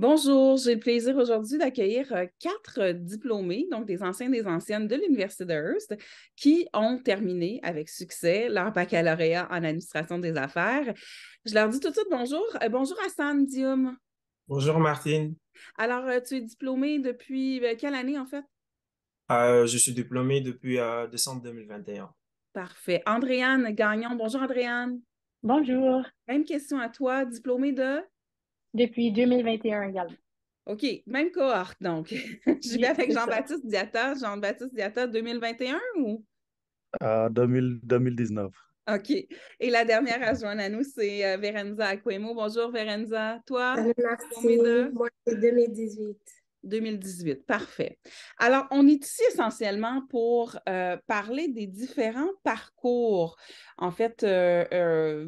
Bonjour, j'ai le plaisir aujourd'hui d'accueillir quatre diplômés, donc des anciens et des anciennes de l'Université de Hearst, qui ont terminé avec succès leur baccalauréat en administration des affaires. Je leur dis tout de suite bonjour. Bonjour Hassan Dioum. Bonjour Martine. Alors, tu es diplômé depuis quelle année en fait? Je suis diplômé depuis décembre 2021. Parfait. Andréane Gagnon. Bonjour Andréane. Bonjour, Même question à toi, diplômé de? depuis 2021 également. OK, même cohorte donc. J'y vais Oui, avec c'est ça. Jean-Baptiste Diatta. Jean-Baptiste Diatta 2021 ou? 2019. OK. Et la dernière à se joindre à nous, c'est Verenza Aquemo. Bonjour, Verenza. Toi, Salut, diplômée merci. de Moi, c'est 2018. 2018. Parfait. Alors, on est ici essentiellement pour parler des différents parcours, en fait,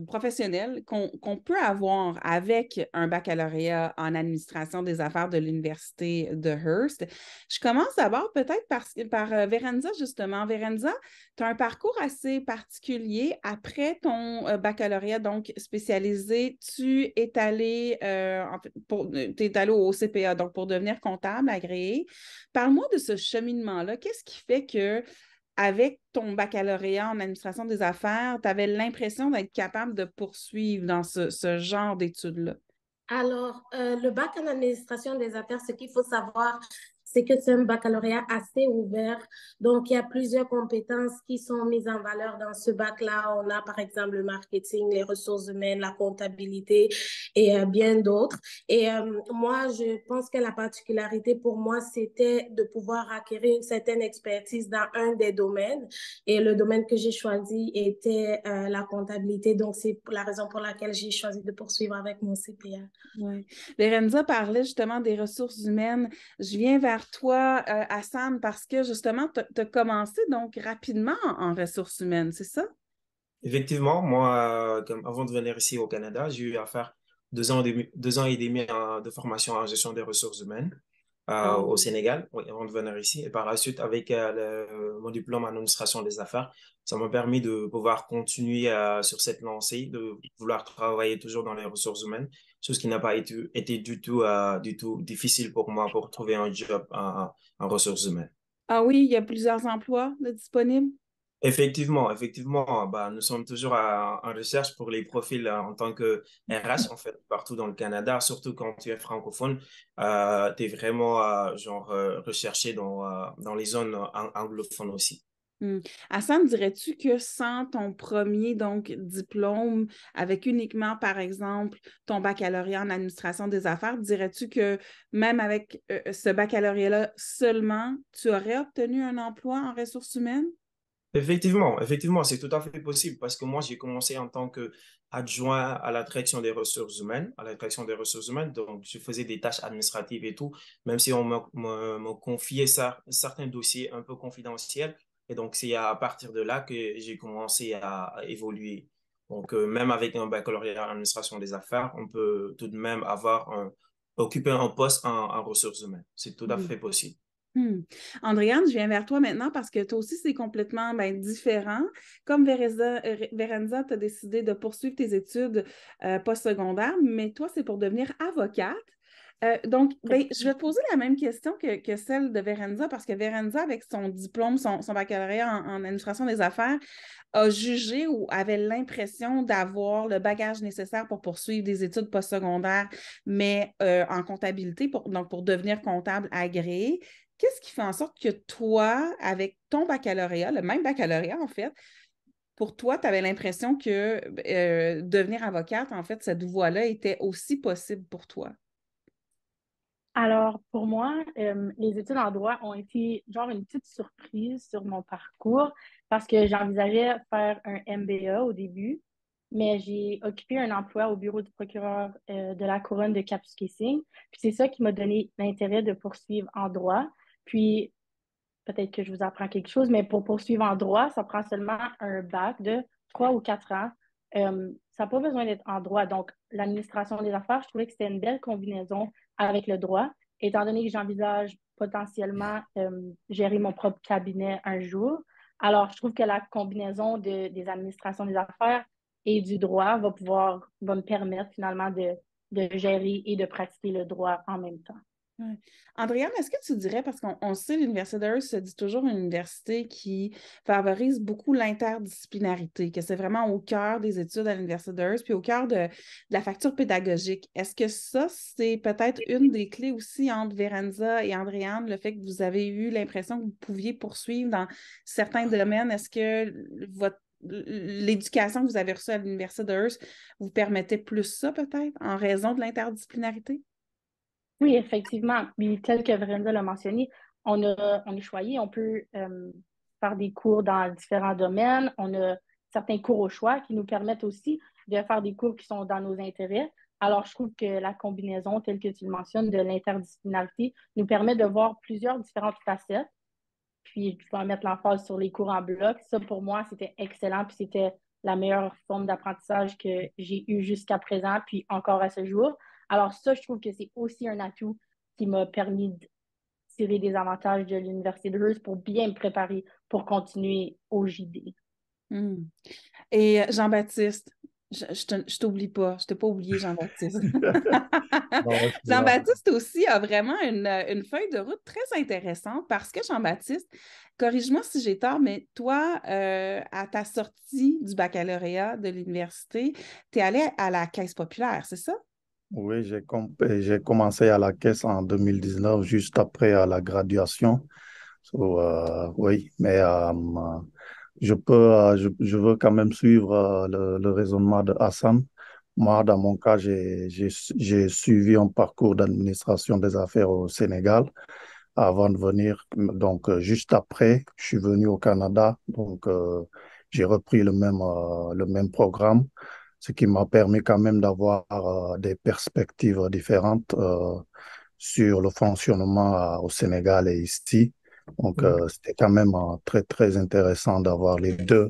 professionnels qu'on peut avoir avec un baccalauréat en administration des affaires de l'Université de Hearst. Je commence d'abord peut-être par Verenza, justement. Verenza, tu as un parcours assez particulier. Après ton baccalauréat, donc spécialisé, tu es allé, en fait, t'es allé au CPA, donc pour devenir comptable agréé. Parle-moi de ce cheminement-là. Qu'est-ce qui fait que, avec ton baccalauréat en administration des affaires, tu avais l'impression d'être capable de poursuivre dans ce genre d'études-là? Alors, le bac en administration des affaires, ce qu'il faut savoir, c'est que c'est un baccalauréat assez ouvert. Donc, il y a plusieurs compétences qui sont mises en valeur dans ce bac-là. On a, par exemple, le marketing, les ressources humaines, la comptabilité et bien d'autres. Et moi, je pense que la particularité pour moi, c'était de pouvoir acquérir une certaine expertise dans un des domaines. Et le domaine que j'ai choisi était la comptabilité. Donc, c'est la raison pour laquelle j'ai choisi de poursuivre avec mon CPA. Oui. Lorenza parlait justement des ressources humaines. Je viens vers toi, Hassan, parce que justement, tu as commencé donc rapidement en ressources humaines, c'est ça? Effectivement, moi, avant de venir ici au Canada, j'ai eu à faire 2 ans et demi de formation en gestion des ressources humaines au Oh. Sénégal, oui, avant de venir ici. Et par la suite, avec mon diplôme en administration des affaires, ça m'a permis de pouvoir continuer sur cette lancée, de vouloir travailler toujours dans les ressources humaines, chose qui n'a pas été du tout difficile pour moi pour trouver un job en ressources humaines. Ah oui, il y a plusieurs emplois de disponibles. Effectivement, bah, nous sommes toujours en recherche pour les profils en tant que RH, en fait, partout dans le Canada, surtout quand tu es francophone, tu es vraiment recherché dans les zones anglophones aussi. Hmm. Hassan, dirais-tu que sans ton premier donc diplôme, avec uniquement, par exemple, ton baccalauréat en administration des affaires, dirais-tu que même avec ce baccalauréat-là seulement, tu aurais obtenu un emploi en ressources humaines? Effectivement, c'est tout à fait possible parce que moi, j'ai commencé en tant que adjoint à la direction des ressources humaines, donc je faisais des tâches administratives et tout, même si on me confiait certains dossiers un peu confidentiels. Et donc, c'est à partir de là que j'ai commencé à évoluer. Donc, même avec un baccalauréat en administration des affaires, on peut tout de même occuper un poste en ressources humaines. C'est tout à fait possible. Hmm. Andréane, je viens vers toi maintenant parce que toi aussi, c'est complètement différent. Comme Verenza, tu as décidé de poursuivre tes études postsecondaires, mais toi, c'est pour devenir avocate. Donc, je vais te poser la même question que celle de Verenza parce que Verenza, avec son diplôme, son baccalauréat en administration des affaires, a jugé ou avait l'impression d'avoir le bagage nécessaire pour poursuivre des études postsecondaires, mais en comptabilité, donc pour devenir comptable agréé. Qu'est-ce qui fait en sorte que toi, avec ton baccalauréat, le même baccalauréat en fait, pour toi, tu avais l'impression que devenir avocate, en fait, cette voie-là était aussi possible pour toi? Alors, pour moi, les études en droit ont été genre une petite surprise sur mon parcours parce que j'envisageais faire un MBA au début, mais j'ai occupé un emploi au bureau du procureur de la Couronne de Kapuskasing. Puis c'est ça qui m'a donné l'intérêt de poursuivre en droit. Puis peut-être que je vous apprends quelque chose, mais pour poursuivre en droit, ça prend seulement un bac de 3 ou 4 ans. Ça n'a pas besoin d'être en droit. Donc, l'administration des affaires, je trouvais que c'était une belle combinaison avec le droit, étant donné que j'envisage potentiellement gérer mon propre cabinet un jour. Alors, je trouve que la combinaison des administrations des affaires et du droit va me permettre finalement de gérer et de pratiquer le droit en même temps. Ouais. Andréane, est-ce que tu dirais, parce qu'on sait, l'Université de Hearst se dit toujours une université qui favorise beaucoup l'interdisciplinarité, que c'est vraiment au cœur des études à l'Université de Hearst, puis au cœur de la facture pédagogique. Est-ce que ça, c'est peut-être une des clés aussi entre Veranza et Andréane, le fait que vous avez eu l'impression que vous pouviez poursuivre dans certains domaines? Est-ce que l'éducation que vous avez reçue à l'Université de Hearst vous permettait plus ça, peut-être, en raison de l'interdisciplinarité? Oui, effectivement. Puis, tel que Brenda l'a mentionné, on est choyé, on peut faire des cours dans différents domaines. On a certains cours au choix qui nous permettent aussi de faire des cours qui sont dans nos intérêts. Alors, je trouve que la combinaison, telle que tu le mentionnes, de l'interdisciplinarité nous permet de voir plusieurs différentes facettes. Puis, je vais mettre l'emphase sur les cours en bloc. Ça, pour moi, c'était excellent. Puis, c'était la meilleure forme d'apprentissage que j'ai eue jusqu'à présent, puis encore à ce jour. Alors, ça, je trouve que c'est aussi un atout qui m'a permis de tirer des avantages de l'Université de Hearst pour bien me préparer pour continuer au JD. Hmm. Et Jean-Baptiste, je t'oublie pas, je t'ai pas oublié, Jean-Baptiste. Non, je suis là. Jean-Baptiste aussi a vraiment une feuille de route très intéressante parce que Jean-Baptiste, corrige-moi si j'ai tort, mais toi, à ta sortie du baccalauréat de l'université, tu es allé à la Caisse populaire, c'est ça? Oui, j'ai commencé à la caisse en 2019, juste après la graduation. So, oui, mais je veux quand même suivre le raisonnement de Hassan. Moi, dans mon cas, j'ai suivi un parcours d'administration des affaires au Sénégal avant de venir. Donc, juste après, je suis venu au Canada. Donc, j'ai repris le même programme, ce qui m'a permis quand même d'avoir des perspectives différentes sur le fonctionnement au Sénégal et ici. Donc, c'était quand même très, très intéressant d'avoir les deux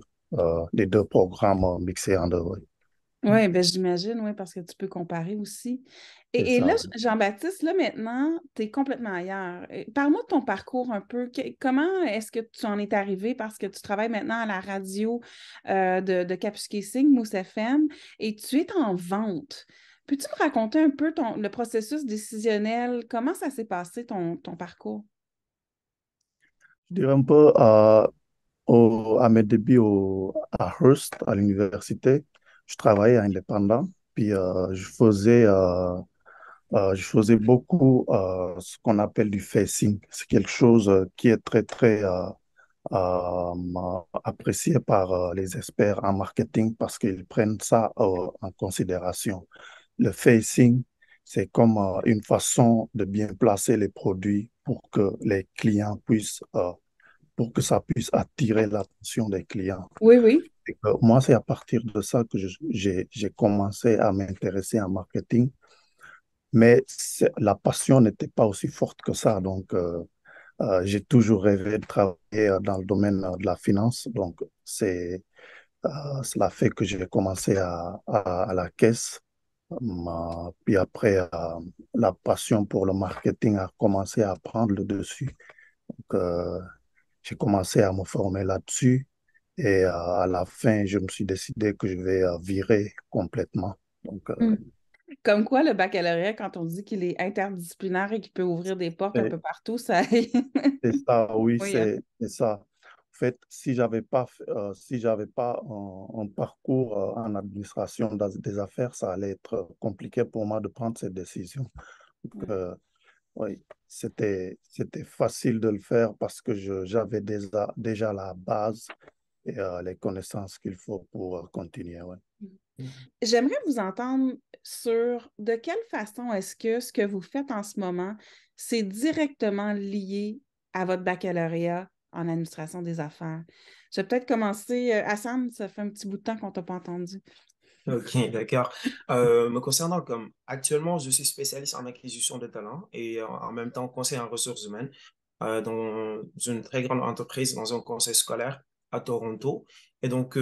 programmes mixés en deux. Oui. Oui, ben j'imagine, oui, parce que tu peux comparer aussi. C'est Et là, ça. Jean-Baptiste, là maintenant, tu es complètement ailleurs. Parle-moi de ton parcours un peu. Comment est-ce que tu en es arrivé? Parce que tu travailles maintenant à la radio de Kapuskasing, Mousse FM, et tu es en vente. Peux-tu me raconter un peu le processus décisionnel? Comment ça s'est passé, ton parcours? Je dirais un peu à mes débuts à Hearst, à l'université, je travaillais indépendant, puis je faisais beaucoup ce qu'on appelle du facing. C'est quelque chose qui est très, très apprécié par les experts en marketing parce qu'ils prennent ça en considération. Le facing, c'est comme une façon de bien placer les produits pour que les clients puissent, pour que ça puisse attirer l'attention des clients. Oui, oui. Et que moi, c'est à partir de ça que j'ai commencé à m'intéresser en marketing, mais la passion n'était pas aussi forte que ça. Donc, j'ai toujours rêvé de travailler dans le domaine de la finance. Donc, cela fait que j'ai commencé à la caisse. Puis après, la passion pour le marketing a commencé à prendre le dessus. Donc, j'ai commencé à me former là-dessus. Et à la fin, je me suis décidé que je vais virer complètement. Donc, Hmm. Comme quoi, le baccalauréat, quand on dit qu'il est interdisciplinaire et qu'il peut ouvrir des portes un c'est peu partout, ça... c'est ça, oui, Oui, hein. c'est ça. En fait, si j'avais pas un parcours en administration des affaires, ça allait être compliqué pour moi de prendre cette décision. Donc, Ouais. oui, c'était facile de le faire parce que j'avais déjà la base et les connaissances qu'il faut pour continuer. Ouais. J'aimerais vous entendre sur de quelle façon est-ce que ce que vous faites en ce moment, c'est directement lié à votre baccalauréat en administration des affaires. Je vais peut-être commencer. Hassan, ça fait un petit bout de temps qu'on ne t'a pas entendu. Ok, d'accord. Me concernant, comme actuellement, je suis spécialiste en acquisition de talents et en même temps conseiller en ressources humaines dans une très grande entreprise, dans un conseil scolaire à Toronto. Et donc,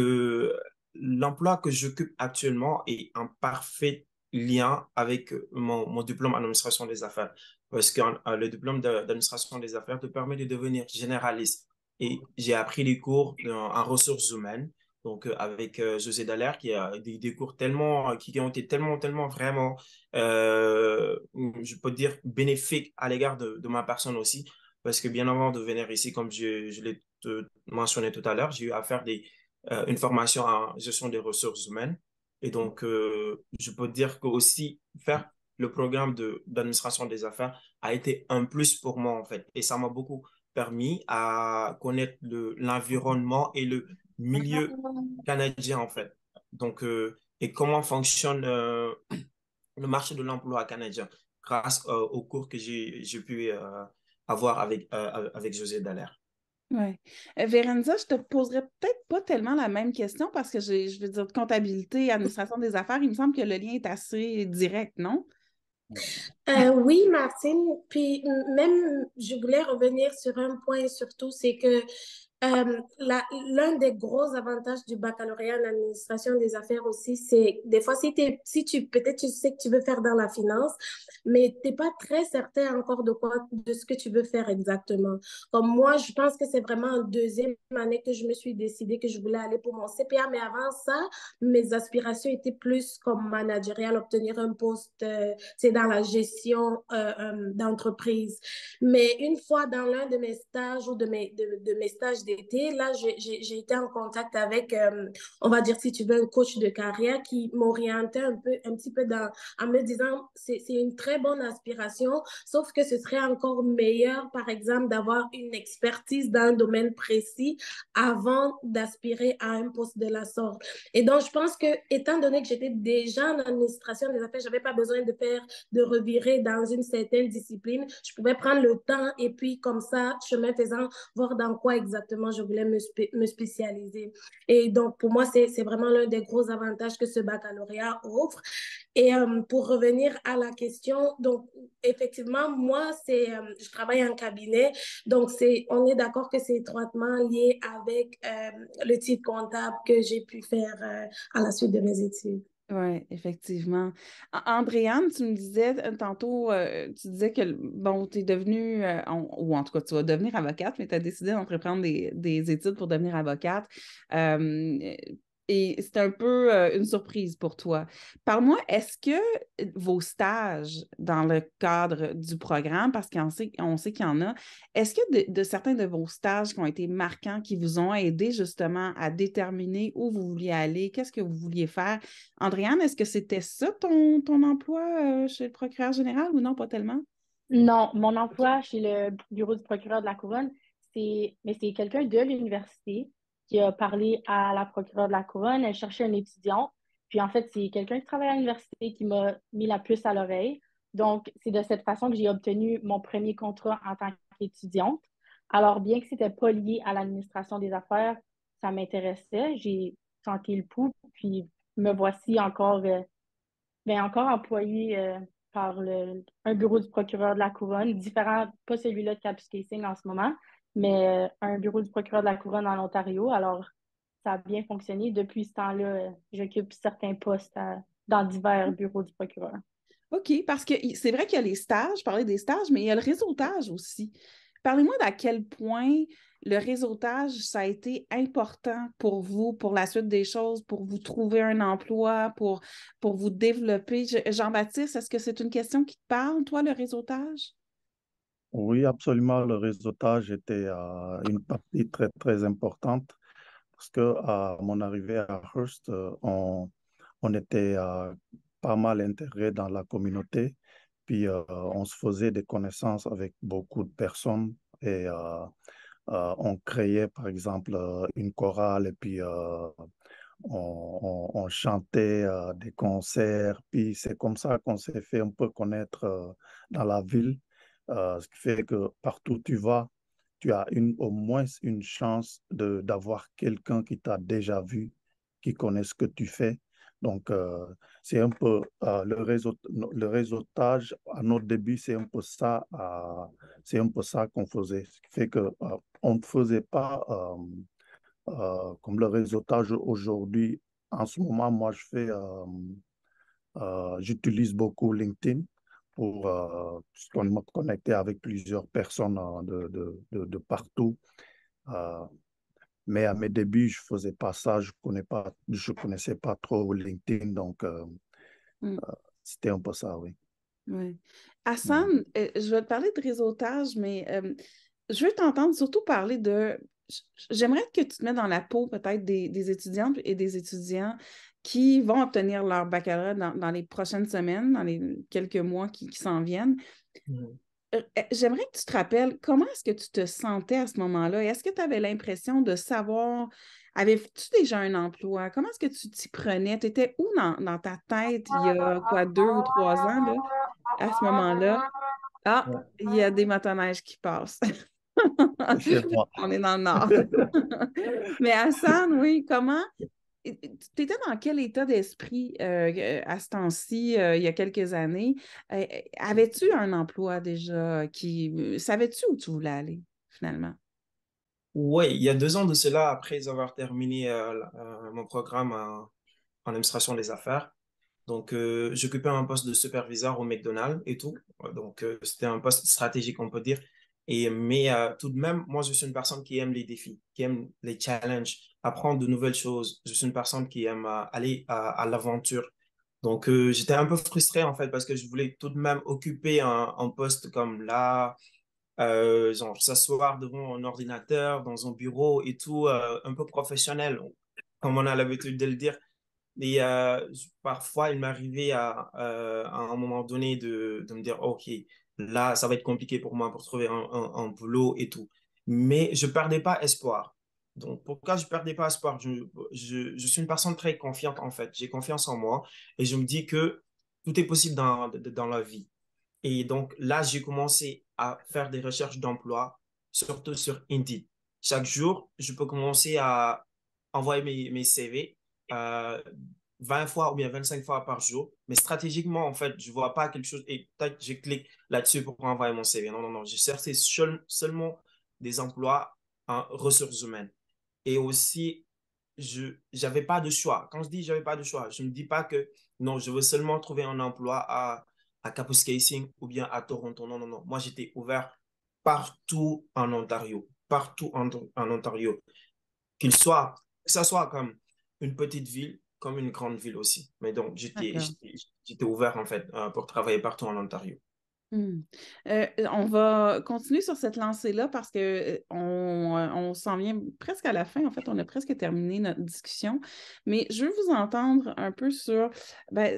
l'emploi que j'occupe actuellement est en parfait lien avec mon diplôme en administration des affaires. Parce que le diplôme d'administration des affaires te permet de devenir généraliste. Et j'ai appris les cours en ressources humaines Donc, avec José Dallaire, qui a des cours tellement, qui ont été tellement, vraiment, je peux dire, bénéfiques à l'égard de ma personne aussi. Parce que bien avant de venir ici, comme je l'ai mentionné tout à l'heure, j'ai eu à faire une formation en gestion des ressources humaines. Et donc, je peux dire que aussi faire le programme d'administration des affaires a été un plus pour moi, en fait. Et ça m'a beaucoup permis à connaître l'environnement et le milieu canadien, en fait. Donc, et comment fonctionne le marché de l'emploi canadien grâce aux cours que j'ai pu avoir avec José Dallaire. Oui. Vérenza, je te poserais peut-être pas tellement la même question parce que je veux dire, comptabilité, administration des affaires, il me semble que le lien est assez direct, non? Oui, Martine. Puis même, je voulais revenir sur un point surtout, c'est que l'un des gros avantages du baccalauréat en administration des affaires aussi, c'est des fois, si tu peut-être tu sais que tu veux faire dans la finance, mais tu n'es pas très certain encore de ce que tu veux faire exactement. Comme moi, je pense que c'est vraiment en deuxième année que je me suis décidée que je voulais aller pour mon CPA, mais avant ça, mes aspirations étaient plus comme managériale, obtenir un poste, c'est dans la gestion d'entreprise. Mais une fois dans l'un de mes stages ou de mes stages d'été, là, j'ai été en contact avec, on va dire, si tu veux, un coach de carrière qui m'orientait un petit peu en me disant, c'est une très bonne aspiration, sauf que ce serait encore meilleur, par exemple, d'avoir une expertise dans un domaine précis avant d'aspirer à un poste de la sorte. Et donc, je pense que, étant donné que j'étais déjà en administration des affaires, j'avais pas besoin de revirer dans une certaine discipline. Je pouvais prendre le temps et puis, comme ça, chemin faisant, voir dans quoi exactement je voulais me spécialiser. Et donc, pour moi, c'est vraiment l'un des gros avantages que ce baccalauréat offre. Et pour revenir à la question, donc, effectivement, moi, je travaille en cabinet, donc on est d'accord que c'est étroitement lié avec le titre comptable que j'ai pu faire à la suite de mes études. Oui, effectivement. Andréane, tu me disais tantôt, tu disais que, bon, tu es devenue, ou en tout cas, tu vas devenir avocate, mais tu as décidé d'entreprendre des études pour devenir avocate. Euh, et c'est un peu une surprise pour toi. Parle-moi, est-ce que vos stages dans le cadre du programme, parce on sait qu'il y en a, est-ce que de certains de vos stages qui ont été marquants, qui vous ont aidé justement à déterminer où vous vouliez aller, qu'est-ce que vous vouliez faire? Andréane, est-ce que c'était ça ton emploi chez le procureur général ou non, pas tellement? Non, mon OK. emploi chez le bureau du procureur de la Couronne, c'est quelqu'un de l'université qui a parlé à la procureure de la Couronne. Elle cherchait un étudiant. Puis en fait, c'est quelqu'un qui travaille à l'université qui m'a mis la puce à l'oreille. Donc, c'est de cette façon que j'ai obtenu mon premier contrat en tant qu'étudiante. Alors, bien que c'était pas lié à l'administration des affaires, ça m'intéressait. J'ai senti le pouls, puis me voici encore employée par un bureau du procureur de la Couronne, différent, pas celui-là de Capus-Casing en ce moment, mais un bureau du procureur de la Couronne en Ontario. Alors, ça a bien fonctionné. Depuis ce temps-là, j'occupe certains postes dans divers bureaux du procureur. OK, parce que c'est vrai qu'il y a les stages, je parlais des stages, mais il y a le réseautage aussi. Parlez-moi d'à quel point le réseautage, ça a été important pour vous, pour la suite des choses, pour vous trouver un emploi, pour vous développer. Jean-Baptiste, est-ce que c'est une question qui te parle, toi, le réseautage? Oui, absolument. Le réseautage était une partie très, très importante parce que à mon arrivée à Hearst, on était pas mal intégrés dans la communauté. Puis, on se faisait des connaissances avec beaucoup de personnes et on créait, par exemple, une chorale et puis on chantait des concerts. Puis, c'est comme ça qu'on s'est fait un peu connaître dans la ville. Ce qui fait que partout où tu vas, tu as au moins une chance d'avoir quelqu'un qui t'a déjà vu, qui connaît ce que tu fais. Donc, c'est un peu le réseautage à notre début, c'est un peu ça qu'on faisait. Ce qui fait que on ne faisait pas comme le réseautage aujourd'hui. En ce moment, moi, j'utilise beaucoup LinkedIn pour me connecter avec plusieurs personnes de partout. Euh, Mais à mes débuts, je faisais pas ça. Je connaissais pas trop LinkedIn, donc Mm. c'était un peu ça, oui. Oui. Ouais. Hassan, je vais te parler de réseautage, mais je veux t'entendre surtout parler de... J'aimerais que tu te mettes dans la peau peut-être des étudiantes et des étudiants qui vont obtenir leur baccalauréat dans les prochaines semaines, dans les quelques mois qui s'en viennent. Mhm. J'aimerais que tu te rappelles comment est-ce que tu te sentais à ce moment-là? Est-ce que tu avais l'impression de savoir, avais-tu déjà un emploi? Comment est-ce que tu t'y prenais? Tu étais où dans ta tête il y a quoi, 2 ou 3 ans là, à ce moment-là? Ah, Ouais. il y a des motoneiges qui passent. Chez moi. On est dans le nord. Mais Hassan, oui, comment? Tu étais dans quel état d'esprit à ce temps-ci, il y a quelques années? Avais-tu un emploi déjà savais-tu où tu voulais aller, finalement? Oui, il y a 2 ans de cela, après avoir terminé mon programme en administration des affaires. Donc, j'occupais un poste de superviseur au McDonald's et tout. Donc, c'était un poste stratégique, on peut dire. Mais tout de même, moi, je suis une personne qui aime les défis, qui aime les challenges, apprendre de nouvelles choses. Je suis une personne qui aime aller à l'aventure. Donc, j'étais un peu frustré, en fait, parce que je voulais tout de même occuper un poste comme là, genre s'asseoir devant un ordinateur, dans un bureau et tout, un peu professionnel, comme on a l'habitude de le dire. Et parfois, il m'arrivait à un moment donné de me dire, OK, là, ça va être compliqué pour moi pour trouver un boulot et tout. Mais je ne perdais pas espoir. Donc, pourquoi je ne perdais pas espoir? Je suis une personne très confiante, en fait. J'ai confiance en moi et je me dis que tout est possible dans la vie. Et donc, là, j'ai commencé à faire des recherches d'emploi, surtout sur Indeed. Chaque jour, je peux commencer à envoyer mes CV euh, 20 fois ou bien 25 fois par jour. Mais stratégiquement, en fait, je ne vois pas quelque chose et peut-être je clique là-dessus pour envoyer mon CV. Non, non, non. Je cherchais seulement des emplois en ressources humaines. Et aussi, je n'avais pas de choix. Quand je dis j'avais pas de choix, je ne me dis pas que non, je veux seulement trouver un emploi à Kapuskasing ou bien à Toronto. Non, non, non. Moi, j'étais ouvert partout en Ontario. Partout en Ontario. Que ça soit comme une petite ville, comme une grande ville aussi. Mais donc, D'accord. j'étais ouvert en fait pour travailler partout en Ontario. Hmm. On va continuer sur cette lancée-là parce que on s'en vient presque à la fin. En fait, on a presque terminé notre discussion. Mais je veux vous entendre un peu sur ben,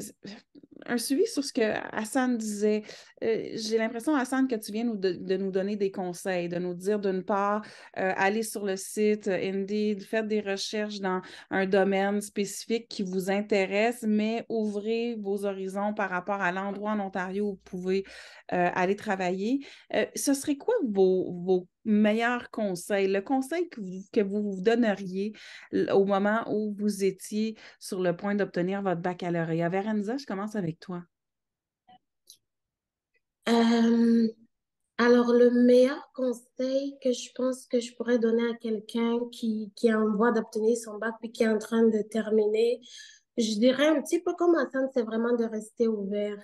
un suivi sur ce que Hassan disait. J'ai l'impression, Hassan, que tu viens de nous donner des conseils, de nous dire d'une part, allez sur le site Indeed, faites des recherches dans un domaine spécifique qui vous intéresse, mais ouvrez vos horizons par rapport à l'endroit en Ontario où vous pouvez aller travailler. Ce serait quoi vos meilleurs conseils, le conseil que vous vous donneriez au moment où vous étiez sur le point d'obtenir votre baccalauréat? Verenza, je commence avec toi. Euh, alors, le meilleur conseil que je pense que je pourrais donner à quelqu'un qui est en voie d'obtenir son bac puis qui est en train de terminer, je dirais un petit peu comme Hassan, c'est vraiment de rester ouvert.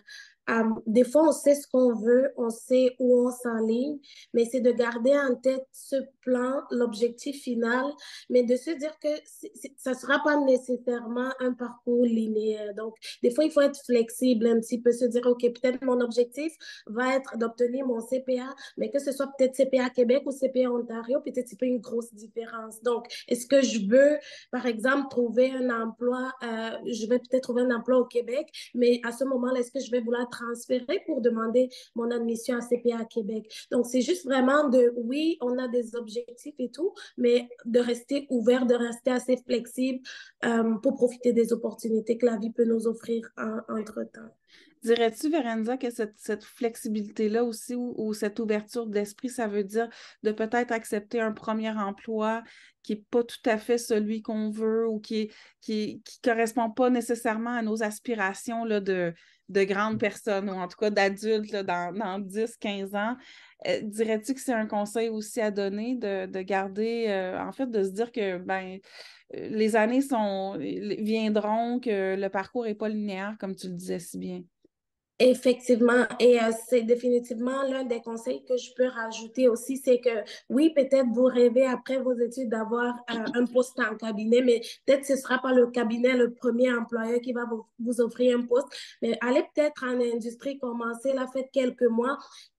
Des fois, on sait ce qu'on veut, on sait où on s'enligne, mais c'est de garder en tête ce plan, l'objectif final, mais de se dire que ça ne sera pas nécessairement un parcours linéaire. Donc, des fois, il faut être flexible un petit peu, se dire, OK, peut-être mon objectif va être d'obtenir mon CPA, mais que ce soit peut-être CPA Québec ou CPA Ontario, peut-être c'est pas une grosse différence. Donc, est-ce que je veux, par exemple, trouver un emploi, je vais peut-être trouver un emploi au Québec, mais à ce moment-là, est-ce que je vais vouloir transférer pour demander mon admission à CPA Québec? Donc, c'est juste vraiment oui, on a des objectifs et tout, mais de rester ouvert, de rester assez flexible pour profiter des opportunités que la vie peut nous offrir entre-temps. Dirais-tu, Verenza, que cette flexibilité-là aussi ou cette ouverture d'esprit, ça veut dire de peut-être accepter un premier emploi qui n'est pas tout à fait celui qu'on veut ou qui correspond pas nécessairement à nos aspirations là, de grandes personnes ou en tout cas d'adultes là, dans 10, 15 ans. Dirais-tu que c'est un conseil aussi à donner de garder, en fait, de se dire que les années viendront, que le parcours n'est pas linéaire, comme tu le disais si bien? Effectivement, et c'est définitivement l'un des conseils que je peux rajouter aussi, c'est que oui, peut-être vous rêvez après vos études d'avoir un poste en cabinet, mais peut-être ce ne sera pas le cabinet le premier employeur qui va vous offrir un poste, mais allez peut-être en industrie, commencer là, faites quelques mois.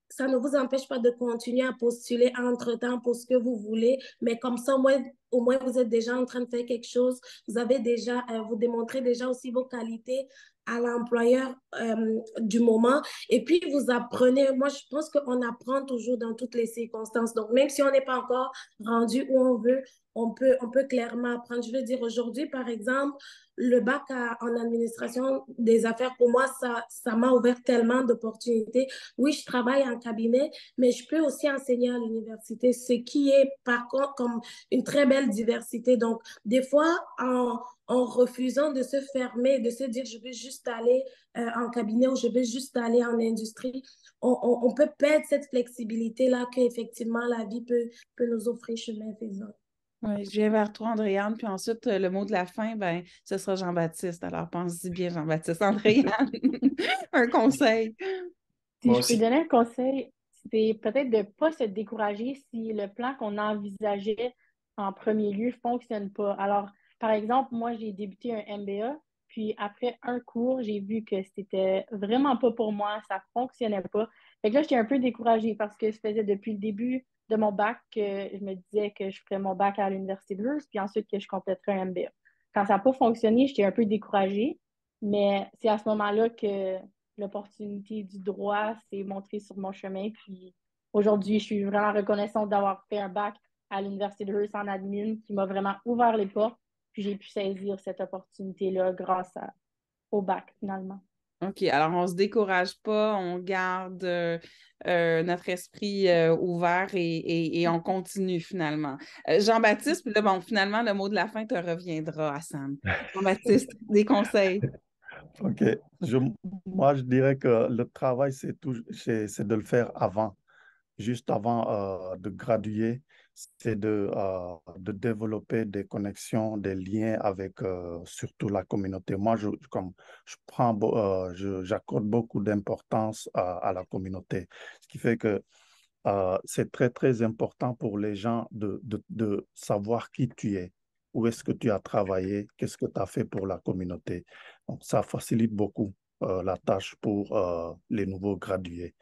Ça ne vous empêche pas de continuer à postuler entre-temps pour ce que vous voulez, mais comme ça, au moins vous êtes déjà en train de faire quelque chose, vous avez déjà, vous démontrez déjà aussi vos qualités à l'employeur du moment. Et puis, vous apprenez. Moi, je pense qu'on apprend toujours dans toutes les circonstances. Donc, même si on n'est pas encore rendu où on veut, on peut clairement apprendre. Je veux dire, aujourd'hui, par exemple, le bac en administration des affaires, pour moi, ça m'a ouvert tellement d'opportunités. Oui, je travaille en cabinet, mais je peux aussi enseigner à l'université, ce qui est, par contre, comme une très belle diversité. Donc, des fois, en refusant de se fermer, de se dire je veux juste aller en cabinet ou je veux juste aller en industrie, on peut perdre cette flexibilité-là qu'effectivement la vie peut nous offrir chemin faisant. Oui, je viens vers toi, Andréane, puis ensuite, le mot de la fin, ben, ce sera Jean-Baptiste. Alors, pense-y bien, Jean-Baptiste. Andréane, un conseil. Si Moi je peux aussi. donner un conseil, c'est peut-être de ne pas se décourager si le plan qu'on envisageait en premier lieu ne fonctionne pas. Alors, par exemple, moi, j'ai débuté un MBA, puis après un cours, j'ai vu que c'était vraiment pas pour moi, ça fonctionnait pas. Fait que là, j'étais un peu découragée parce que je faisais depuis le début de mon bac que je me disais que je ferais mon bac à l'Université de Hearst, puis ensuite que je compléterais un MBA. Quand ça n'a pas fonctionné, j'étais un peu découragée, mais c'est à ce moment-là que l'opportunité du droit s'est montrée sur mon chemin. Puis aujourd'hui, je suis vraiment reconnaissante d'avoir fait un bac à l'Université de Hearst en admin qui m'a vraiment ouvert les portes. Puis j'ai pu saisir cette opportunité-là grâce au bac, finalement. OK, alors on ne se décourage pas, on garde notre esprit ouvert et on continue finalement. Jean-Baptiste, puis là, bon, finalement, le mot de la fin te reviendra, Hassan. Jean-Baptiste, des conseils. OK. Moi, je dirais que le travail, c'est de le faire avant, juste avant de graduer, c'est de développer des connexions, des liens avec surtout la communauté. Moi, comme j'accorde beaucoup d'importance à la communauté, ce qui fait que c'est très, très important pour les gens de savoir qui tu es, où est-ce que tu as travaillé, qu'est-ce que tu as fait pour la communauté. Donc, ça facilite beaucoup la tâche pour les nouveaux gradués.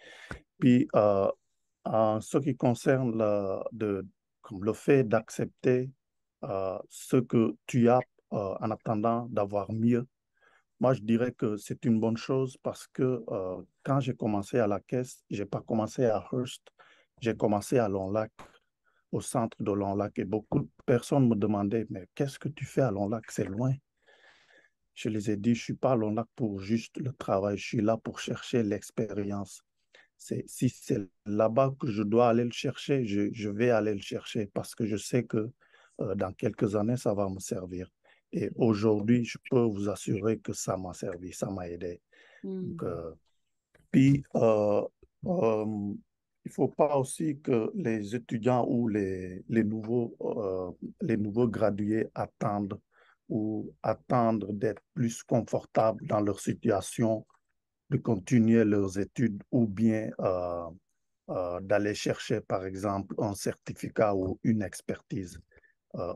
Puis, en ce qui concerne comme le fait d'accepter ce que tu as en attendant d'avoir mieux, moi, je dirais que c'est une bonne chose parce que quand j'ai commencé à la caisse, je n'ai pas commencé à Hearst, j'ai commencé à Long-Lac, au centre de Long-Lac. Et beaucoup de personnes me demandaient, mais qu'est-ce que tu fais à Long-Lac? C'est loin. Je les ai dit, je ne suis pas à Long-Lac pour juste le travail, je suis là pour chercher l'expérience. Si c'est là-bas que je dois aller le chercher, je vais aller le chercher parce que je sais que dans quelques années, ça va me servir. Et aujourd'hui, je peux vous assurer que ça m'a servi, ça m'a aidé. Donc, puis, il ne faut pas aussi que les étudiants ou les nouveaux gradués attendent d'être plus confortables dans leur situation, de continuer leurs études ou bien d'aller chercher, par exemple, un certificat ou une expertise. Euh,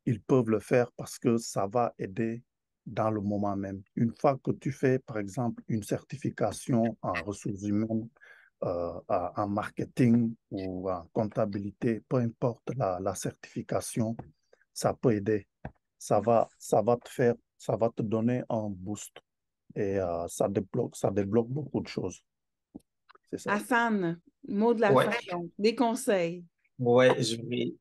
Ils peuvent le faire parce que ça va aider dans le moment même. Une fois que tu fais, par exemple, une certification en ressources humaines, en marketing ou en comptabilité, peu importe la certification, ça peut aider. Ça va te donner un boost et ça débloque beaucoup de choses. C'est ça. Hassan, mot de la Ouais. fin, donc, des conseils. Ouais,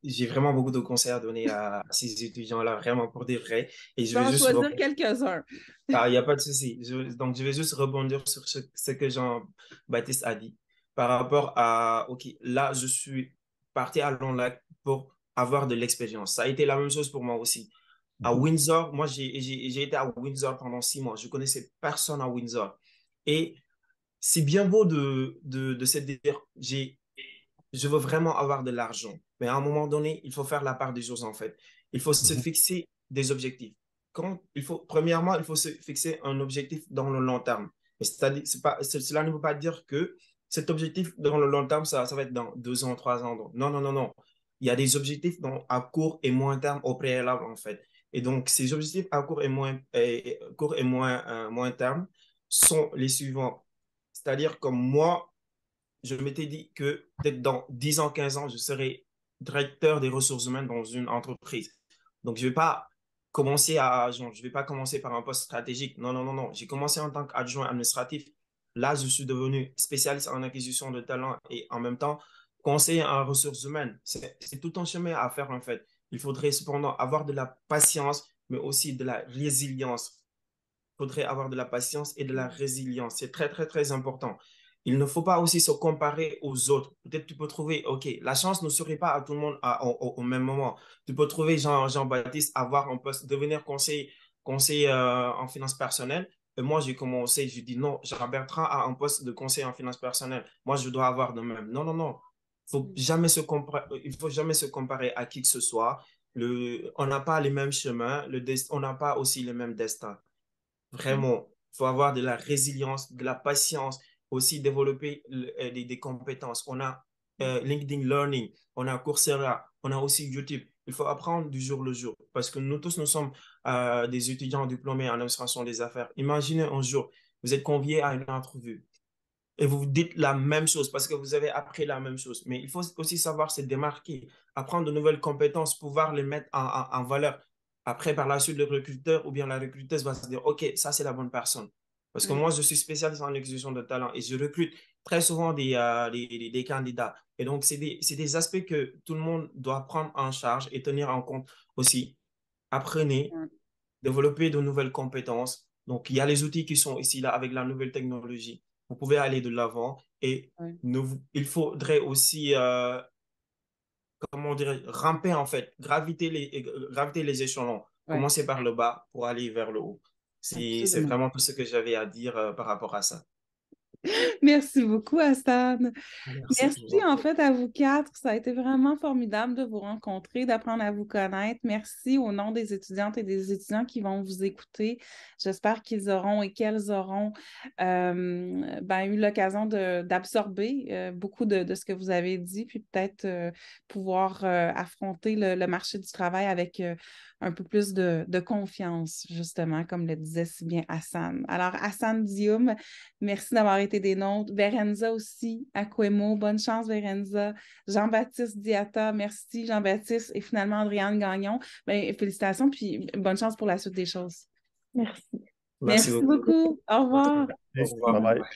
j'ai vraiment beaucoup de conseils à donner à ces étudiants-là, vraiment pour des vrais. Et Je je vais vais en juste choisir quelques-uns. il n'y a pas de souci. Donc, je vais juste rebondir sur ce que Jean-Baptiste a dit. Par rapport à, OK, là, je suis parti à Long-Lac pour avoir de l'expérience. Ça a été la même chose pour moi aussi. À Mhm. Windsor, moi, j'ai été à Windsor pendant 6 mois. Je connaissais personne à Windsor. Et c'est bien beau de se dire, je veux vraiment avoir de l'argent. Mais à un moment donné, il faut faire la part des choses, en fait. Il faut se Mhm. fixer des objectifs. Premièrement, il faut se fixer un objectif dans le long terme. Mais cela ne veut pas dire que cet objectif, dans le long terme, ça va être dans 2 ans, 3 ans. Donc, non, non, non, non. Il y a des objectifs à court et moyen terme au préalable, en fait. Et donc, ces objectifs à moyen terme sont les suivants. C'est-à-dire comme moi, je m'étais dit que peut-être dans 10 ans, 15 ans, je serai directeur des ressources humaines dans une entreprise. Donc, je vais pas commencer par un poste stratégique. Non, non, non, non. J'ai commencé en tant qu'adjoint administratif. Là, je suis devenu spécialiste en acquisition de talents et en même temps conseiller en ressources humaines. C'est tout un chemin à faire, en fait. Il faudrait cependant avoir de la patience, mais aussi de la résilience. Il faudrait avoir de la patience et de la résilience. C'est très, très, très important. Il ne faut pas aussi se comparer aux autres. Peut-être tu peux trouver, OK, la chance ne serait pas à tout le monde au même moment. Tu peux trouver Jean-Baptiste, avoir un poste, devenir conseiller en finances personnelles. Et moi, j'ai commencé, j'ai dit non, Jean-Bertrand a un poste de conseiller en finances personnelles. Moi, je dois avoir de même. Non, non, non. Il faut jamais se comparer à qui que ce soit. On n'a pas les mêmes chemins, on n'a pas aussi les mêmes destins. Vraiment, il faut avoir de la résilience, de la patience, aussi développer des compétences. On a LinkedIn Learning, on a Coursera, on a aussi YouTube. Il faut apprendre du jour le jour parce que nous tous, nous sommes des étudiants diplômés en administration des affaires. Imaginez un jour, vous êtes convié à une entrevue et vous dites la même chose parce que vous avez appris la même chose. Mais il faut aussi savoir se démarquer, apprendre de nouvelles compétences, pouvoir les mettre en valeur. Après, par la suite, le recruteur ou bien la recruteuse va se dire, OK, ça, c'est la bonne personne. Parce que moi, je suis spécialiste en acquisition de talent et je recrute très souvent des candidats. Et donc, c'est des aspects que tout le monde doit prendre en charge et tenir en compte aussi. Apprenez, développer de nouvelles compétences. Donc, il y a les outils qui sont ici, là, avec la nouvelle technologie. Vous pouvez aller de l'avant et il faudrait aussi, comment dire, ramper, en fait, graviter les échelons. Commencer par le bas pour aller vers le haut. C'est vraiment tout ce que j'avais à dire par rapport à ça. Merci beaucoup, Hassan. Merci. Merci en fait à vous quatre. Ça a été vraiment formidable de vous rencontrer, d'apprendre à vous connaître. Merci au nom des étudiantes et des étudiants qui vont vous écouter. J'espère qu'ils auront et qu'elles auront eu l'occasion d'absorber beaucoup de ce que vous avez dit, puis peut-être pouvoir affronter le marché du travail avec un peu plus de confiance, justement, comme le disait si bien Hassan. Alors, Hassan Dioum, merci d'avoir été des nôtres. Verenza aussi, Aquemo. Bonne chance, Verenza. Jean-Baptiste Diatta, merci, Jean-Baptiste. Et finalement, Andréane Gagnon. Félicitations, puis bonne chance pour la suite des choses. Merci. Merci beaucoup. Au revoir. Au revoir. Bye bye.